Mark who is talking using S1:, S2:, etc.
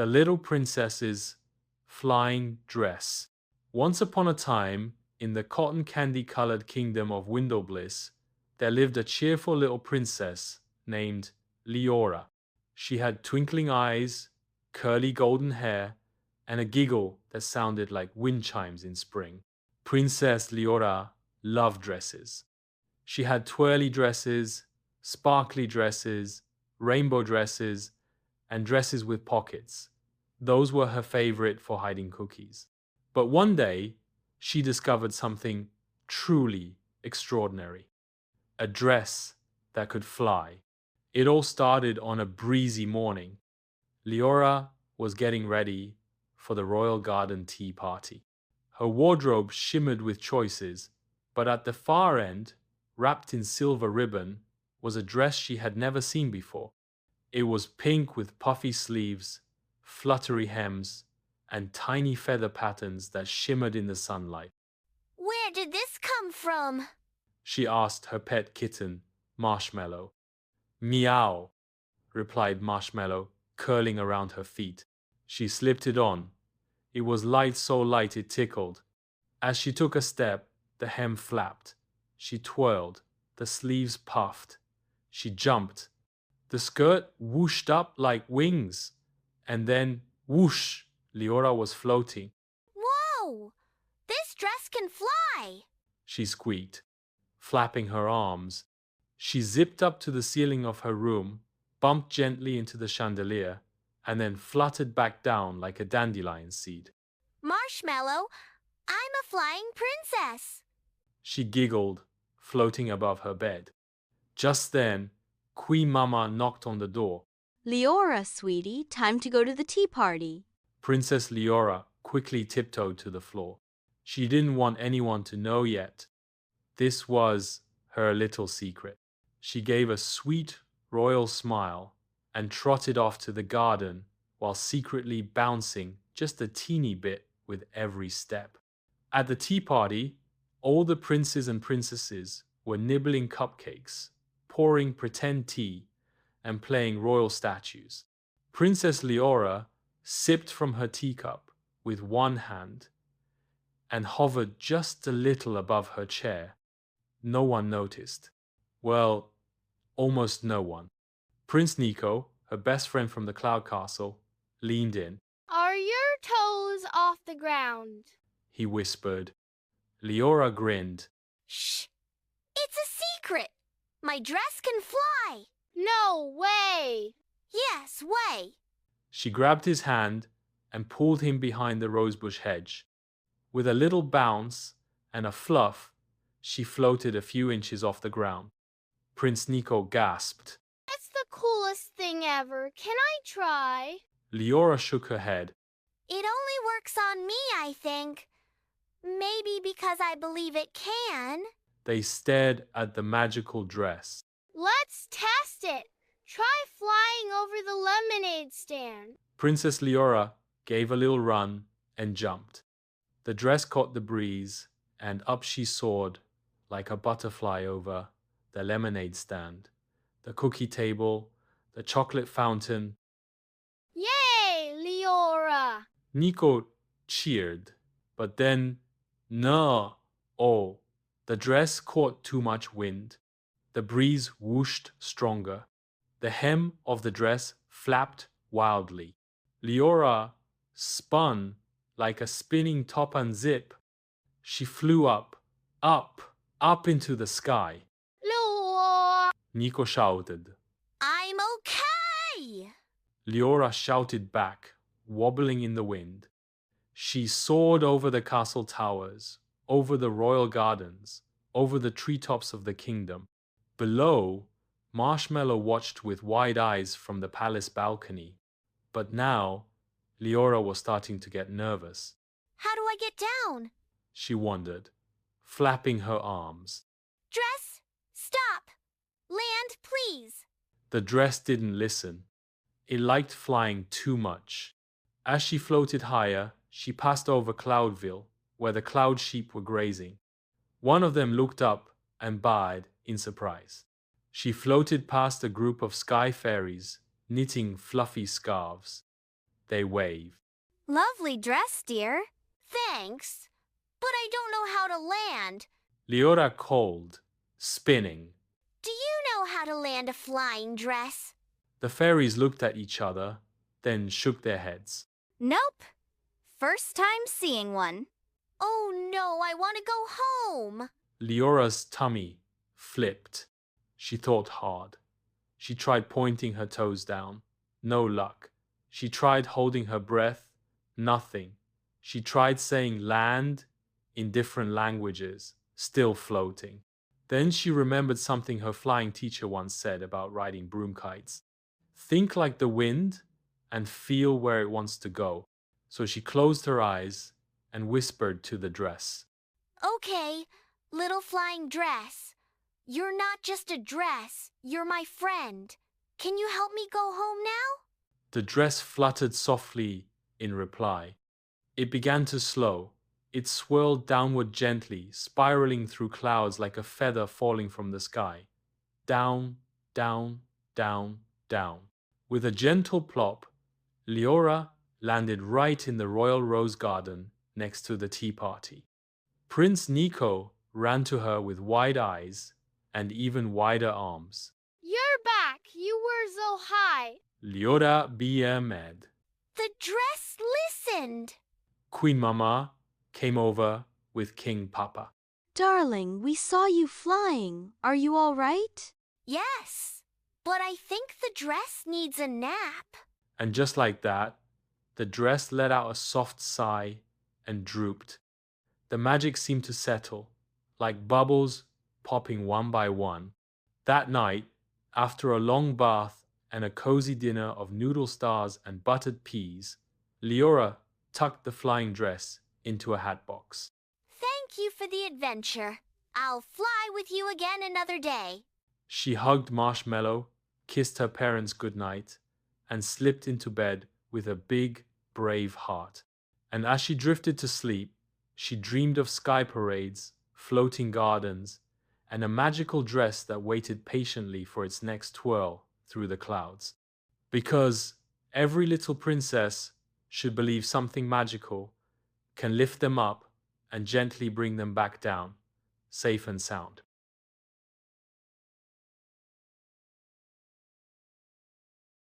S1: The Little Princess's Flying Dress. Once upon a time, in the cotton candy-colored kingdom of Window Bliss, there lived a cheerful little princess named Leora. She had twinkling eyes, curly golden hair, and a giggle that sounded like wind chimes in spring. Princess Leora loved dresses. She had twirly dresses, sparkly dresses, rainbow dresses, and dresses with pockets. Those were her favorite for hiding cookies. But one day, she discovered something truly extraordinary. A dress that could fly. It all started on a breezy morning. Leora was getting ready for the royal garden tea party. Her wardrobe shimmered with choices, but at the far end, wrapped in silver ribbon, was a dress she had never seen before. It was pink with puffy sleeves, fluttery hems, and tiny feather patterns that shimmered in the sunlight.
S2: Where did this come from?
S1: She asked her pet kitten, Marshmallow. Meow, replied Marshmallow, curling around her feet. She slipped it on. It was light, so light it tickled. As she took a step, the hem flapped. She twirled. The sleeves puffed. She jumped. The skirt whooshed up like wings. And then, whoosh, Leora was floating.
S2: Whoa! This dress can fly!
S1: She squeaked, flapping her arms. She zipped up to the ceiling of her room, bumped gently into the chandelier, and then fluttered back down like a dandelion seed.
S2: Marshmallow, I'm a flying princess!
S1: She giggled, floating above her bed. Just then, Queen Mama knocked on the door.
S3: Leora, sweetie, time to go to the tea party.
S1: Princess Leora quickly tiptoed to the floor. She didn't want anyone to know yet. This was her little secret. She gave a sweet royal smile and trotted off to the garden while secretly bouncing just a teeny bit with every step. At the tea party, all the princes and princesses were nibbling cupcakes, pouring pretend tea, and playing royal statues. Princess Leora sipped from her teacup with one hand and hovered just a little above her chair. No one noticed. Well, almost no one. Prince Nico, her best friend from the Cloud Castle, leaned in.
S4: Are your toes off the ground?
S1: He whispered. Leora grinned.
S2: Shh! It's a secret! My dress can fly!
S4: No way!
S2: Yes, way!
S1: She grabbed his hand and pulled him behind the rosebush hedge. With a little bounce and a fluff, she floated a few inches off the ground. Prince Nico gasped.
S4: That's the coolest thing ever. Can I try?
S1: Leora shook her head.
S2: It only works on me, I think. Maybe because I believe it can.
S1: They stared at the magical dress.
S4: Let's test it. Try flying over the lemonade stand.
S1: Princess Leora gave a little run and jumped. The dress caught the breeze, and up she soared like a butterfly over the lemonade stand, the cookie table, the chocolate fountain.
S4: Yay, Leora!
S1: Nico cheered, but then, no, oh, the dress caught too much wind. The breeze whooshed stronger. The hem of the dress flapped wildly. Leora spun like a spinning top and zip. She flew up, up into the sky.
S4: Leora!
S1: Nico shouted.
S2: I'm okay!
S1: Leora shouted back, wobbling in the wind. She soared over the castle towers, over the royal gardens, over the treetops of the kingdom. Below, Marshmallow watched with wide eyes from the palace balcony. But now, Leora was starting to get nervous.
S2: How do I get down?
S1: She wondered, flapping her arms.
S2: Dress, stop! Land, please!
S1: The dress didn't listen. It liked flying too much. As she floated higher, she passed over Cloudville, where the cloud sheep were grazing. One of them looked up and bowed in surprise. She floated past a group of sky fairies, knitting fluffy scarves. They waved.
S2: Lovely dress, dear. Thanks. But I don't know how to land.
S1: Leora called, spinning.
S2: Do you know how to land a flying dress?
S1: The fairies looked at each other, then shook their heads.
S3: Nope. First time seeing one.
S2: Oh no, I want to go home.
S1: Leora's tummy flipped. She thought hard. She tried pointing her toes down. No luck. She tried holding her breath. Nothing. She tried saying land in different languages. Still floating. Then she remembered something her flying teacher once said about riding broom kites. Think like the wind and feel where it wants to go. So she closed her eyes and whispered to the dress.
S2: Okay, little flying dress. You're not just a dress, you're my friend. Can you help me go home now?
S1: The dress fluttered softly in reply. It began to slow. It swirled downward gently, spiraling through clouds like a feather falling from the sky. Down, down, down, down. With a gentle plop, Leora landed right in the royal rose garden next to the tea party. Prince Nico ran to her with wide eyes and even wider arms.
S4: You're back. You were so high.
S1: Leora beamed.
S2: The dress listened.
S1: Queen Mama came over with King Papa.
S3: Darling, we saw you flying. Are you all right?
S2: Yes, but I think the dress needs a nap.
S1: And just like that, the dress let out a soft sigh and drooped. The magic seemed to settle, like bubbles popping one by one. That night, after a long bath and a cozy dinner of noodle stars and buttered peas, Leora tucked the flying dress into a hat box.
S2: Thank you for the adventure. I'll fly with you again another day.
S1: She hugged Marshmallow, kissed her parents goodnight, and slipped into bed with a big, brave heart. And as she drifted to sleep, she dreamed of sky parades, floating gardens, and a magical dress that waited patiently for its next twirl through the clouds. Because every little princess should believe something magical can lift them up and gently bring them back down, safe and sound.